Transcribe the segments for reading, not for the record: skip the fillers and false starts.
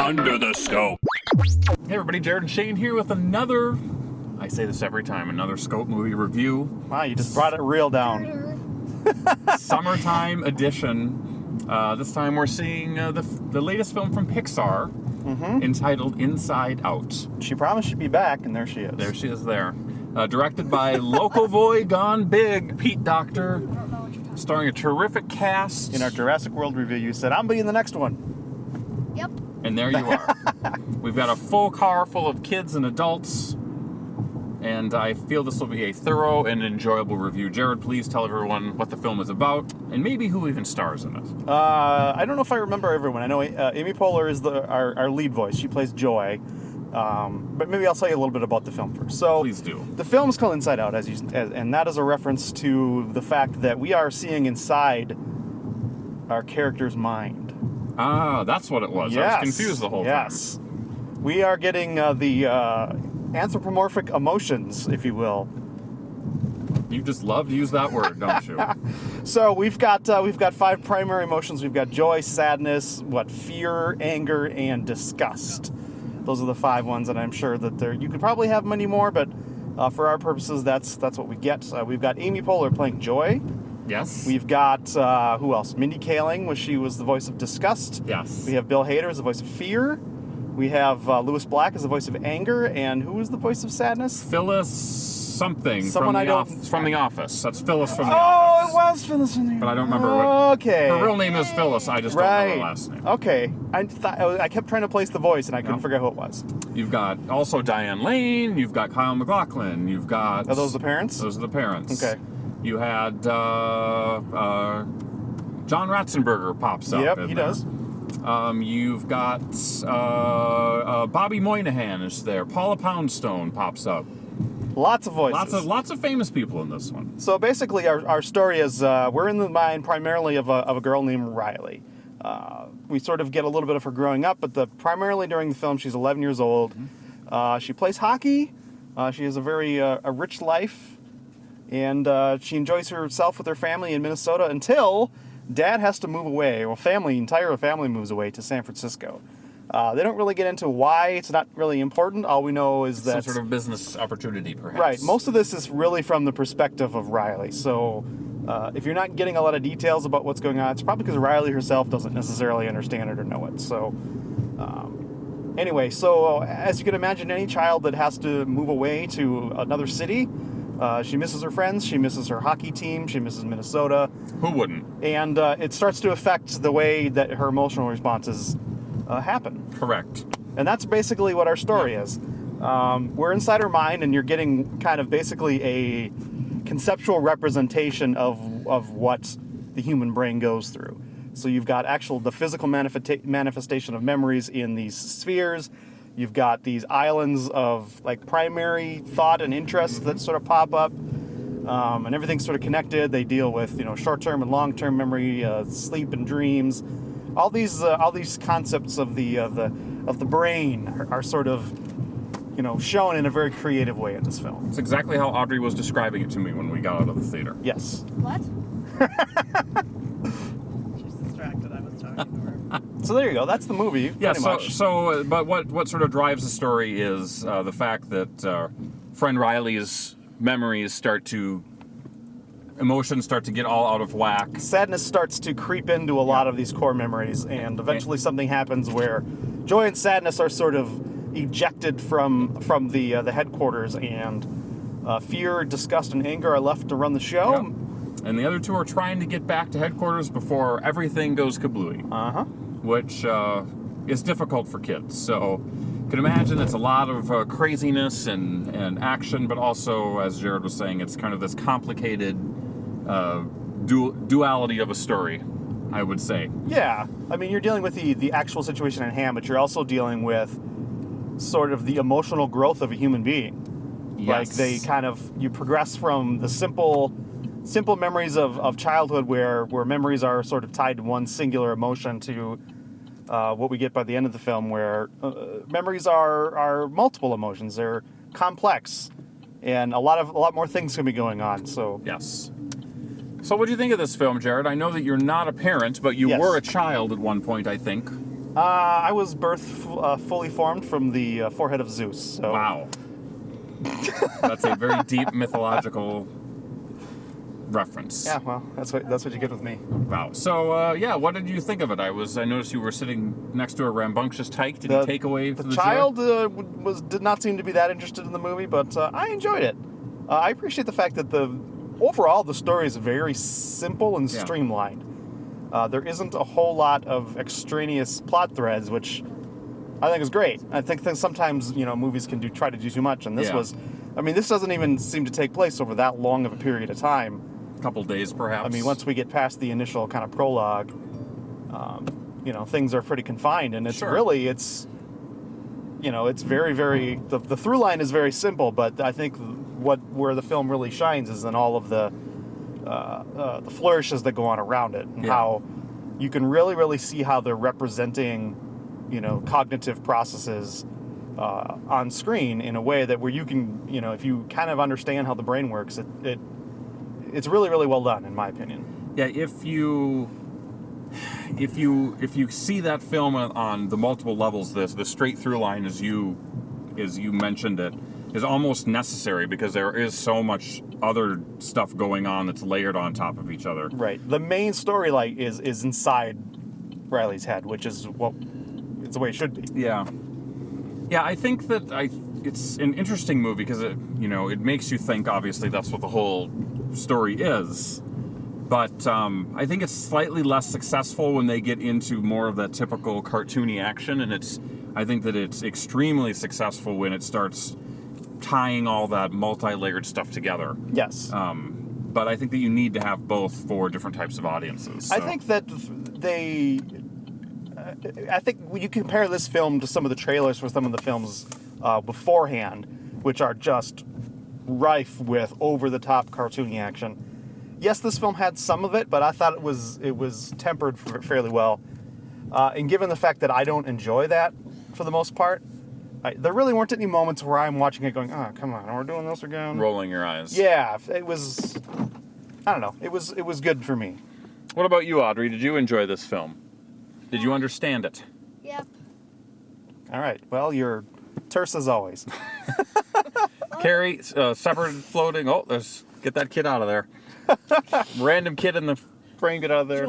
Under the Scope. Hey everybody, Jared and Shane here with another, I say this every time, another Scope movie review. Wow, you just brought it real down. Summertime edition. This time we're seeing the latest film from Pixar, entitled Inside Out. She promised she'd be back, and there she is. There she is there. Directed by local boy gone big, Pete Docter. Starring a terrific cast. In our Jurassic World review, you said, I'm being the next one. Yep. And there you are. We've got a full car full of kids and adults. And I feel this will be a thorough and enjoyable review. Jared, please tell everyone what the film is about, and maybe who even stars in it. I don't know if I remember everyone. I know Amy Poehler is our lead voice. She plays Joy. But maybe I'll tell you a little bit about the film first. So, Please do. The film is called Inside Out, and that is a reference to the fact that we are seeing inside our character's mind. Ah, that's what it was. Yes. I was confused the whole time. Yes. We are getting the anthropomorphic emotions, if you will. You just love to use that word, don't you? So we've got 5 primary emotions. We've got joy, sadness, fear, anger, and disgust. Those are the 5 ones, and I'm sure that you could probably have many more, but for our purposes, that's what we get. We've got Amy Poehler playing Joy. Yes. We've got who else? Mindy Kaling, she was the voice of disgust. Yes. We have Bill Hader as the voice of fear. We have Louis Black as the voice of anger, and who was the voice of sadness? Phyllis something Someone from The Office. That's Phyllis from The Oh, Office. it was Phyllis in there. But I don't remember what. Okay. Her real name is Phyllis. I just don't know her last name. Okay. I kept trying to place the voice, and I couldn't figure out who it was. You've got also Diane Lane. You've got Kyle MacLachlan. You've got. Are those the parents? Those are the parents. Okay. You had John Ratzenberger pops up. Yep, in he there. does. You've got Bobby Moynihan is there. Paula Poundstone pops up. Lots of voices. Lots of famous people in this one. So basically, our story is we're in the mind primarily of a girl named Riley. We sort of get a little bit of her growing up, but primarily during the film, she's 11 years old. She plays hockey. She has a very a rich life, and she enjoys herself with her family in Minnesota until Dad has to move away. Well, entire family moves away to San Francisco. They don't really get into why. It's not really important. All we know is that Some sort of business opportunity, perhaps. Right. Most of this is really from the perspective of Riley. So if you're not getting a lot of details about what's going on, it's probably because Riley herself doesn't necessarily understand it or know it. So anyway, as you can imagine, any child that has to move away to another city, she misses her friends, she misses her hockey team, she misses Minnesota. Who wouldn't? And it starts to affect the way that her emotional responses happen. Correct. And that's basically what our story is. We're inside her mind, and you're getting kind of basically a conceptual representation of what the human brain goes through. So you've got the physical manifestation of memories in these spheres. You've got these islands of primary thought and interest that sort of pop up, and everything's sort of connected. They deal with short-term and long-term memory, sleep and dreams. All these concepts of the brain are sort of shown in a very creative way in this film. It's exactly how Audrey was describing it to me when we got out of the theater. Yes. What? She's distracted. I was talking to her. So there you go. That's the movie. Yeah. Pretty much. But what sort of drives the story is the fact that friend Riley's emotions start to get all out of whack. Sadness starts to creep into a lot of these core memories, and eventually something happens where joy and sadness are sort of ejected from the headquarters, and fear, disgust, and anger are left to run the show. Yep. And the other two are trying to get back to headquarters before everything goes kablooey. Which is difficult for kids. So you can imagine it's a lot of craziness and action, but also, as Jared was saying, it's kind of this complicated duality of a story, I would say. Yeah. I mean, you're dealing with the actual situation at hand, but you're also dealing with sort of the emotional growth of a human being. Yes. You progress from the simple memories of childhood where memories are sort of tied to one singular emotion to what we get by the end of the film, where memories are multiple emotions. They're complex, and a lot more things can be going on. So yes. So what do you think of this film, Jared? I know that you're not a parent, but you Yes. were a child at one point, I think. I was fully formed from the forehead of Zeus. So. Wow. That's a very deep mythological reference. Yeah, well, that's what you get with me. Wow. So, what did you think of it? I noticed you were sitting next to a rambunctious tyke. Did he take away the the child joy? did not seem to be that interested in the movie, but I enjoyed it. I appreciate the fact that overall the story is very simple and streamlined. There isn't a whole lot of extraneous plot threads, which I think is great. I think that sometimes movies can try to do too much, and this this doesn't even seem to take place over that long of a period of time. A couple days, perhaps. I mean, once we get past the initial kind of prologue, things are pretty confined, and it's really it's very, very the through line is very simple, but I think where the film really shines is in all of the flourishes that go on around it, and how you can really, really see how they're representing cognitive processes on screen in a way that where you can if you kind of understand how the brain works, it's really, really well done, in my opinion. Yeah, if you see that film on the multiple levels, the straight through line, as you mentioned it, is almost necessary because there is so much other stuff going on that's layered on top of each other. Right. The main storyline is inside Riley's head, which is it's the way it should be. Yeah. Yeah, I think that it's an interesting movie because it makes you think. Obviously, that's what the whole story is. But I think it's slightly less successful when they get into more of that typical cartoony action, and I think that it's extremely successful when it starts tying all that multi-layered stuff together. Yes. But I think that you need to have both for different types of audiences. So. I think that I think when you compare this film to some of the trailers for some of the films beforehand, which are just rife with over-the-top cartoony action. Yes, this film had some of it, but I thought it was tempered fairly well. And given the fact that I don't enjoy that for the most part, there really weren't any moments where I'm watching it going, "Oh, come on, we're doing this again." Rolling your eyes. Yeah, it was. I don't know. It was good for me. What about you, Audrey? Did you enjoy this film? Did you understand it? Yep. All right. Well, you're terse as always. Carrie, severed floating. Oh, get that kid out of there. Random kid in the frame, get out of there.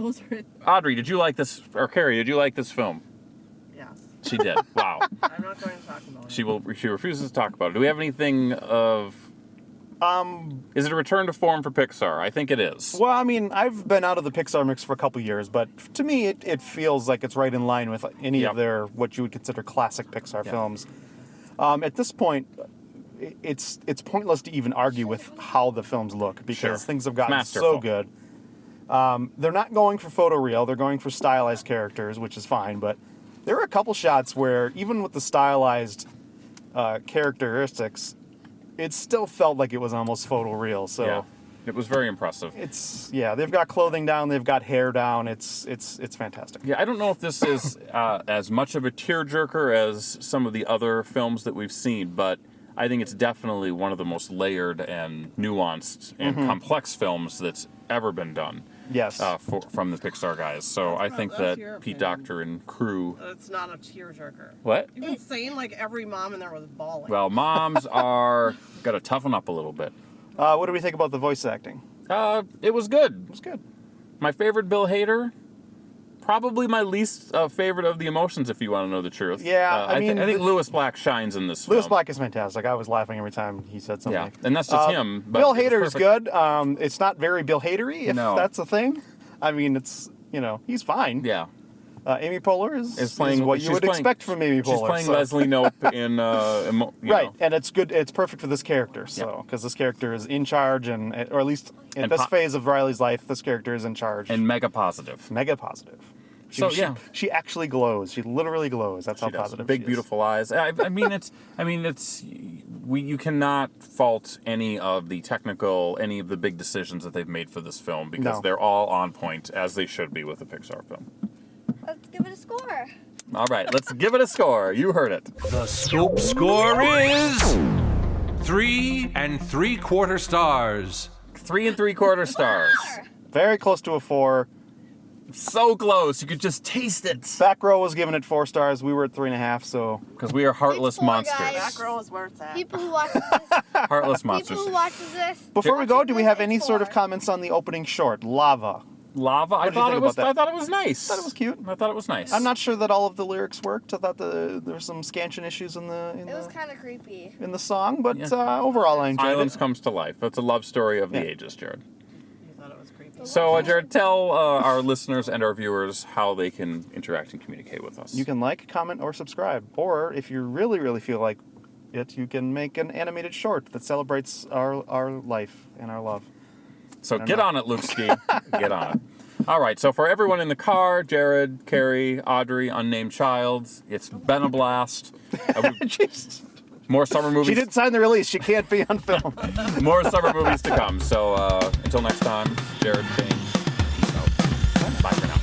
Audrey, did you like this, or Carrie, did you like this film? Yes. She did. Wow. I'm not going to talk about it. She refuses to talk about it. Do we have anything of... Is it a return to form for Pixar? I think it is. Well, I mean, I've been out of the Pixar mix for a couple years, but to me, it feels like it's right in line with any of their, what you would consider classic Pixar films. At this point, it's pointless to even argue with how the films look because things have gotten so good. They're not going for photoreal; they're going for stylized characters, which is fine. But there are a couple shots where, even with the stylized characteristics, it still felt like it was almost photoreal. So it was very impressive. They've got clothing down, they've got hair down. It's fantastic. Yeah, I don't know if this is as much of a tearjerker as some of the other films that we've seen, but I think it's definitely one of the most layered and nuanced and complex films that's ever been done. Yes. From the Pixar guys. So I think that Pete Docter and crew... It's not a tearjerker. What? You've been saying like every mom in there was bawling. Well, moms got to toughen up a little bit. What do we think about the voice acting? It was good. It was good. My favorite Bill Hader... Probably my least favorite of the emotions, if you want to know the truth. Yeah, I think Lewis Black shines in this film. Lewis Black is fantastic. I was laughing every time he said something. Yeah, and that's just him. But Bill Hader is good. It's not very Bill Hader-y, if that's a thing. I mean, it's, he's fine. Yeah. Amy Poehler is playing what you would expect from Amy Poehler. She's playing Leslie Knope in... right, and it's good. It's perfect for this character, because this character is in charge, or at least in this phase of Riley's life, this character is in charge. And mega positive. Mega positive. She actually glows. She literally glows. That's how positive big, she is. Beautiful eyes. You cannot fault any of the big decisions that they've made for this film because they're all on point, as they should be with a Pixar film. Let's give it a score. All right, let's give it a score. You heard it. The Scope score is 3 3/4 stars. 3 3/4 stars. Very close to a 4. So close. You could just taste it. Back Row was giving it 4 stars. We were at 3.5. So Because we are heartless It's 4, monsters. guys. That girl is where it's at. People who watch this, Heartless monsters. people who watches this. before we go, do we have any It's sort of 4. comments on the opening short, Lava? Lava. I did you thought think it was. about that? I thought it was nice. Thought it was cute. I thought it was nice. I'm not sure that all of the lyrics worked. I thought there were some scansion issues in It was kind of creepy. the song, but Yeah. overall I enjoyed Islands it. comes to life. That's a love story of the Yeah. ages, Jared. You thought it was creepy. So, Jared, tell our listeners and our viewers how they can interact and communicate with us. You can like, comment, or subscribe. Or if you really, really feel like it, you can make an animated short that celebrates our life and our love. So get on it, Lukeski. Get on it. All right, so for everyone in the car, Jared, Carrie, Audrey, unnamed child, it's been a blast. Jesus. More summer She movies. didn't sign the release. She can't be on film. More summer movies to come. So until next time, Jared, Shane, peace out. Bye for now.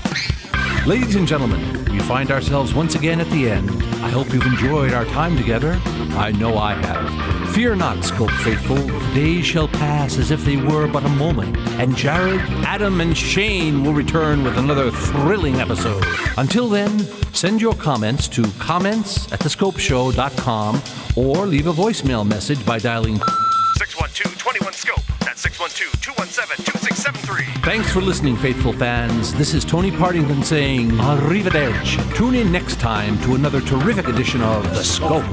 Ladies and gentlemen, we find ourselves once again at the end. I hope you've enjoyed our time together. I know I have. Fear not, Scope Faithful. The days shall pass as if they were but a moment, and Jared, Adam, and Shane will return with another thrilling episode. Until then, send your comments to comments@thescopeshow.com or leave a voicemail message by dialing 612-21-SCOPE. That's 612-217-2673. Thanks for listening, faithful fans. This is Tony Partington saying arrivederci. Tune in next time to another terrific edition of The Scope.